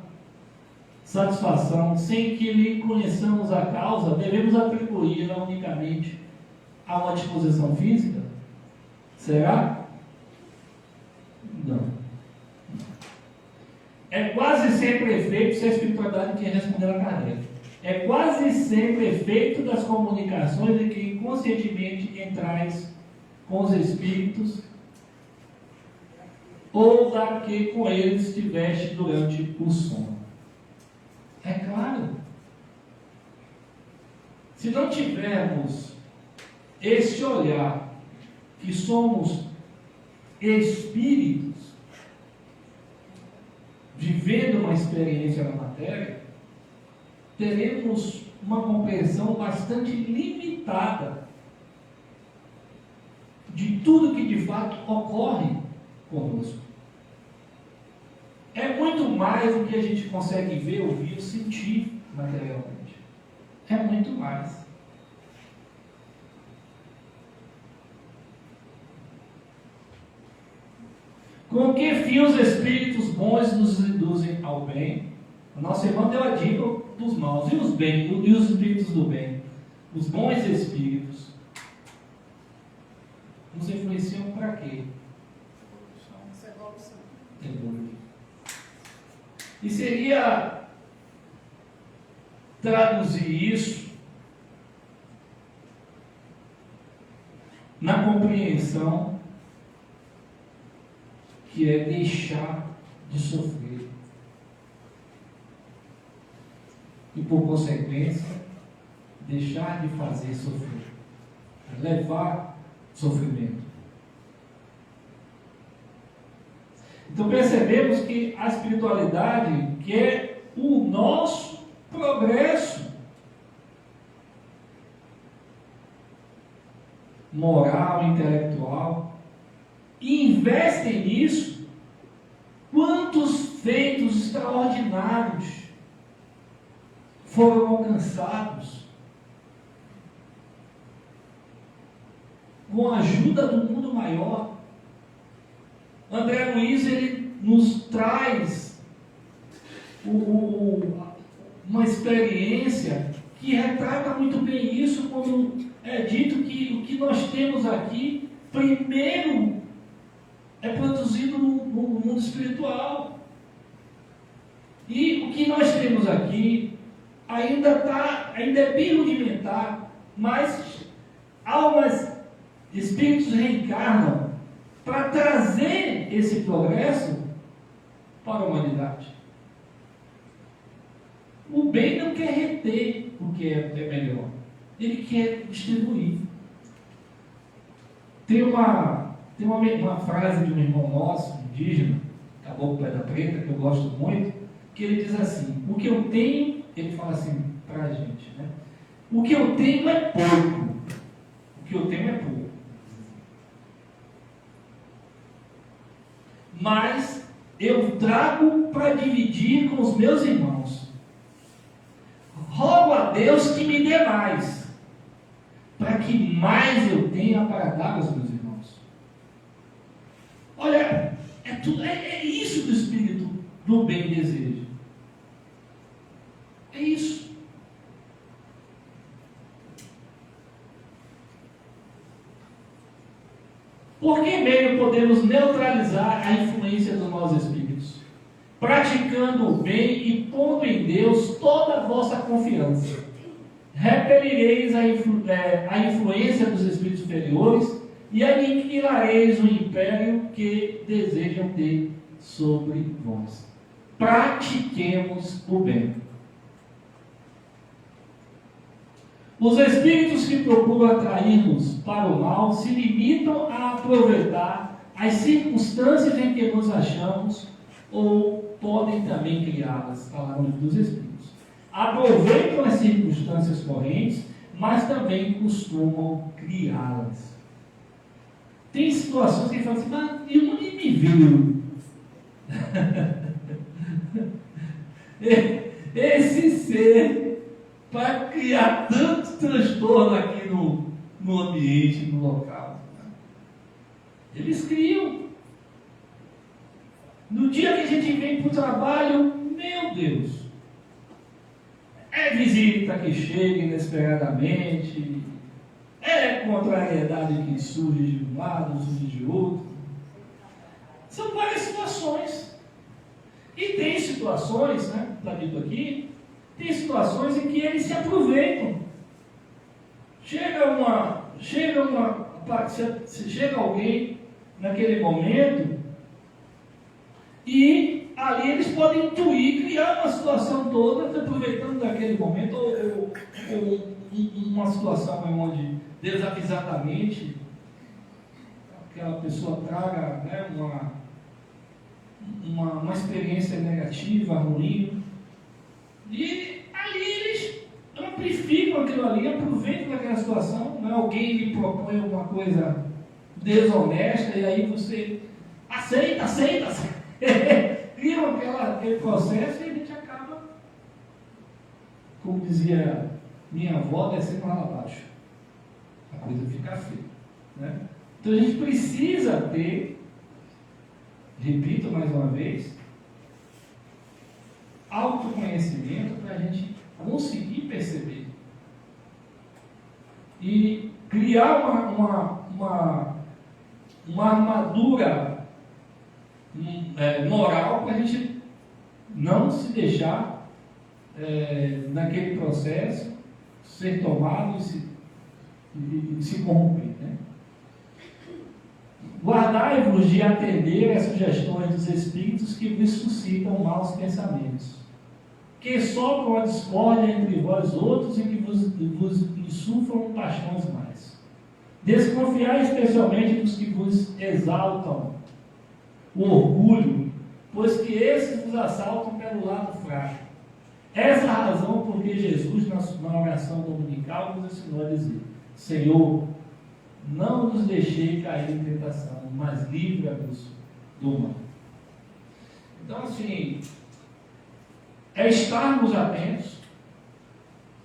satisfação, sem que lhe conheçamos a causa, devemos atribuí-la unicamente a uma disposição física? Será? Não. É quase sempre efeito, se a espiritualidade quer responder a Kardec, é quase sempre efeito das comunicações em que inconscientemente entrais com os espíritos ou da que com eles estiveste durante o sono. É claro. Se não tivermos esse olhar que somos espíritos vivendo uma experiência na matéria, teremos uma compreensão bastante limitada de tudo que de fato ocorre conosco. É muito mais do que a gente consegue ver, ouvir ou sentir materialmente. É muito mais. Com que fim os espíritos bons nos induzem ao bem? A nossa irmã deu a dica dos maus. E os espíritos do bem? Os bons espíritos nos influenciam para quê? Essa evolução. Evoluir. E seria traduzir isso na compreensão que é deixar de sofrer e, por consequência, deixar de fazer sofrer, levar sofrimento. Então percebemos que a espiritualidade quer o nosso progresso moral, intelectual, e investem nisso. Quantos feitos extraordinários foram alcançados com a ajuda do mundo maior. André Luiz, ele nos traz uma experiência que retrata muito bem isso, quando é dito que o que nós temos aqui, primeiro, é produzido no mundo espiritual. E o que nós temos aqui ainda é bem rudimentar, mas almas, espíritos reencarnam para trazer esse progresso para a humanidade. O bem não quer reter o que é melhor, ele quer distribuir. Tem uma frase de um irmão nosso, indígena, Caboclo Pedra Preta, que eu gosto muito, que ele diz assim: o que eu tenho, ele fala assim para a gente, né? O que eu tenho é pouco, o que eu tenho é pouco, mas eu trago para dividir com os meus irmãos. Rogo a Deus que me dê mais, para que mais eu tenha para dar aos meus irmãos. Olha, é isso que o Espírito do bem deseja. É isso. Por que meio podemos neutralizar a influência dos maus espíritos? Praticando o bem e pondo em Deus toda a vossa confiança. Repelireis a influência dos espíritos inferiores e aniquilareis o império que desejam ter sobre vós. Pratiquemos o bem. Os espíritos que procuram atrair-nos para o mal se limitam a aproveitar as circunstâncias em que nos achamos ou podem também criá-las, falaram dos espíritos. Aproveitam as circunstâncias correntes, mas também costumam criá-las. Tem situações que ele fala assim: mas eu não me viu. Esse ser, para criar tanto transtorno aqui no ambiente, no local. Eles criam. No dia que a gente vem para o trabalho, meu Deus, é visita que chega inesperadamente, é contrariedade que surge de um lado, surge de outro. São várias situações. E tem situações, né, está dito aqui, tem situações em que eles se aproveitam. Chega alguém naquele momento e ali eles podem intuir, criar uma situação toda, aproveitando daquele momento, ou uma situação onde desavisadamente aquela pessoa traga, né, uma experiência negativa, ruim, e ali eles amplificam aquilo ali, aproveitam daquela situação, né? Alguém lhe propõe alguma coisa desonesta e aí você aceita. Criam aquele processo e a gente acaba, como dizia minha avó, descendo lá abaixo. A coisa fica feia, né? Então a gente precisa ter, repito mais uma vez, autoconhecimento para a gente conseguir perceber uma armadura moral para a gente não se deixar naquele processo ser tomado e se corromper, né? Guardai-vos de atender às sugestões dos espíritos que vos suscitam maus pensamentos, que sopram a discórdia entre vós outros e que vos insuflam paixões mais. Desconfiai especialmente dos que vos exaltam o orgulho, pois que esses vos assaltam pelo lado fraco. Essa é a razão porque Jesus, na oração dominical, nos ensinou a dizer: Senhor, não nos deixei cair em tentação, mas livra-nos do mal. Então, assim, é estarmos atentos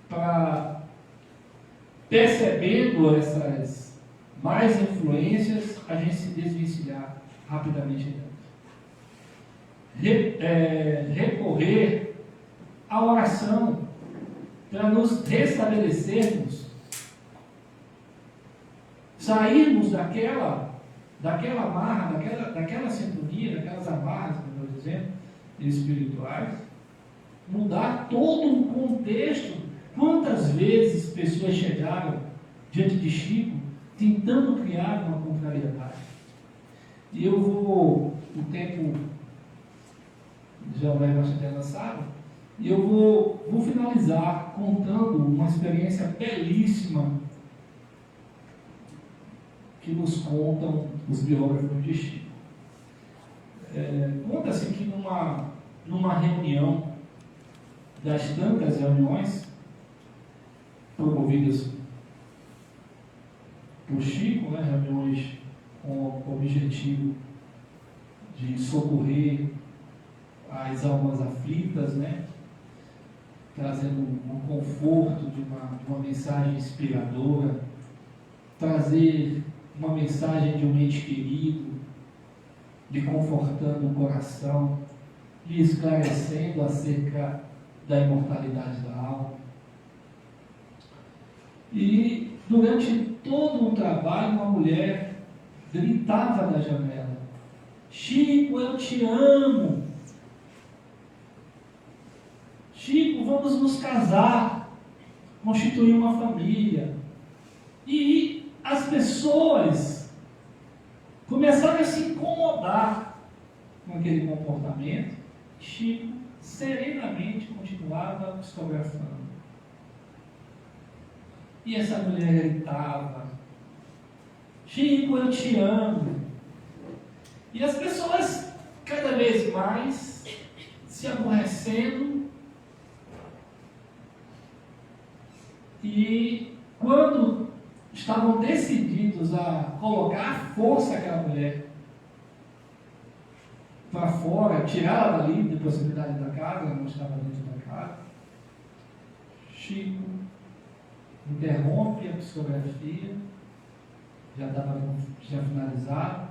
para, percebendo essas mais influências, a gente se desvencilhar rapidamente dela. Recorrer à oração para nos restabelecermos, sairmos daquela amarra, daquela sintonia, daquelas amarras, como eu estou dizendo, espirituais, mudar todo o contexto. Quantas vezes pessoas chegaram diante de Chico tentando criar uma contrariedade? E eu vou, o tempo já vai bastante avançado, e eu vou finalizar contando uma experiência belíssima que nos contam os biógrafos de Chico. Conta-se que numa reunião, das tantas reuniões promovidas por Chico, né, reuniões com o objetivo de socorrer as almas aflitas, né, trazendo um conforto de uma mensagem inspiradora, trazer uma mensagem de um ente querido, lhe confortando o coração, lhe esclarecendo acerca da imortalidade da alma. E durante todo o trabalho, uma mulher gritava da janela: Chico, eu te amo. Chico, vamos nos casar, constituir uma família. E as pessoas começaram a se incomodar com aquele comportamento. Chico serenamente continuava psicografando. E essa mulher gritava: Chico, eu te amo. E as pessoas cada vez mais se aborrecendo. E quando estavam decididos a colocar à força aquela mulher para fora, tirá-la dali da possibilidade da casa, ela não estava dentro da casa, Chico interrompe a psicografia, já finalizado,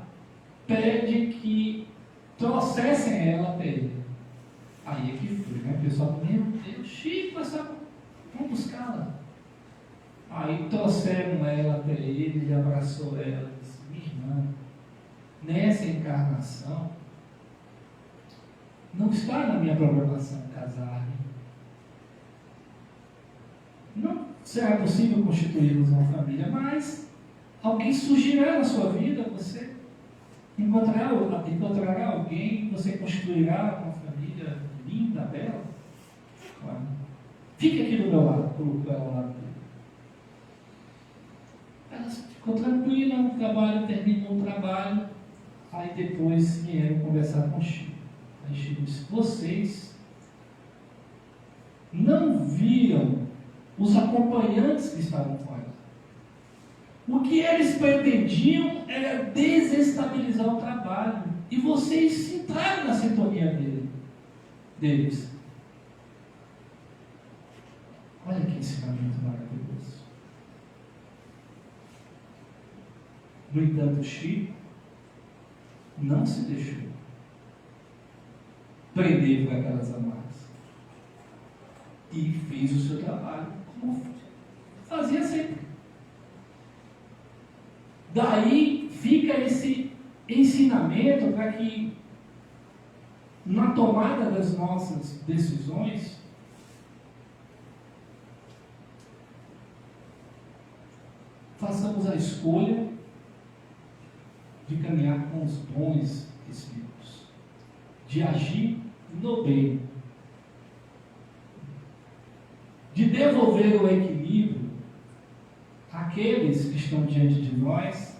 pede que trouxessem ela até ele. Aí é que foi, né? O pessoal, meu Deus, Chico, vamos buscá-la. Aí trouxeram ela até ele, ele abraçou ela e disse: minha irmã, nessa encarnação, não está na minha programação casar. Não será possível constituirmos uma família, mas alguém surgirá na sua vida, você encontrará alguém, você constituirá uma família linda, bela. Fique aqui do meu lado, colocou ela ao lado dele. Ela ficou tranquila no trabalho, terminou o trabalho, aí depois vieram conversar com o Chico. Aí Chico disse: vocês não viram os acompanhantes que estavam com ela. O que eles pretendiam era desestabilizar o trabalho, e vocês entraram na sintonia deles. Olha que ensinamento maravilhoso. No entanto, Chico não se deixou prender por aquelas amarras e fez o seu trabalho como fazia sempre. Daí fica esse ensinamento para que, na tomada das nossas decisões, façamos a escolha de caminhar com os bons espíritos, de agir no bem, de devolver o equilíbrio àqueles que estão diante de nós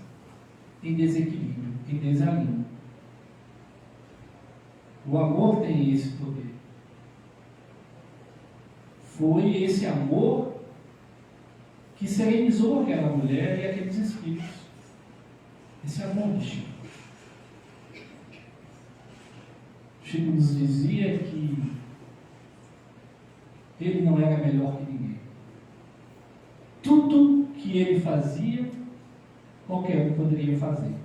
em desequilíbrio, em desalinho. O amor tem esse poder. Foi esse amor que serenizou aquela mulher e aqueles espíritos. Esse amor de Chico. Chico nos dizia que ele não era melhor que ninguém. Tudo que ele fazia, qualquer um poderia fazer.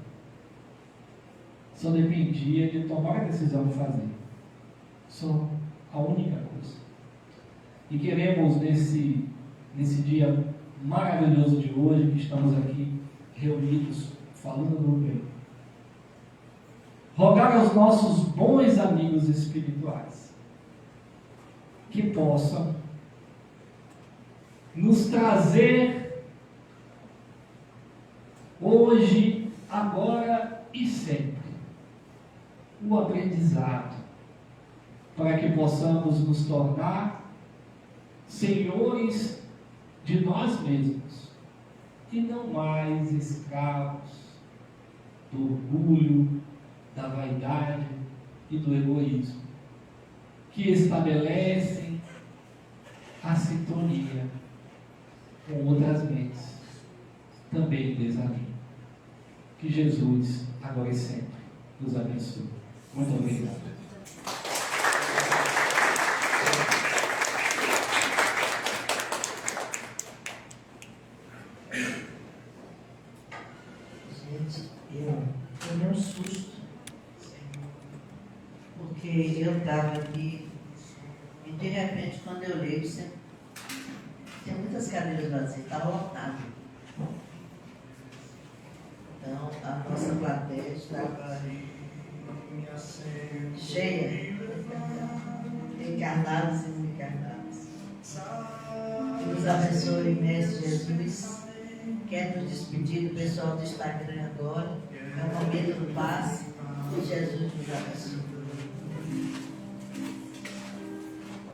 Só dependia de tomar a decisão de fazer. Só a única coisa. E queremos, nesse dia maravilhoso de hoje, que estamos aqui reunidos, falando do bem, rogar aos nossos bons amigos espirituais que possam nos trazer hoje, agora e sempre o aprendizado, para que possamos nos tornar senhores de nós mesmos e não mais escravos do orgulho, da vaidade e do egoísmo, que estabelecem a sintonia com outras mentes, também desalinho. Que Jesus, agora e sempre, nos abençoe. Muito obrigado. Gente, eu tomei um susto, porque eu estava aqui e de repente quando eu olhei, tem muitas cadeiras vazias, estava lotado. Então a nossa plateia estava cheia, encarnados e desencarnados. Que nos abençoe, Mestre Jesus. Quero nos despedir do pessoal do Instagram agora. É o momento do passe. Que Jesus nos abençoe.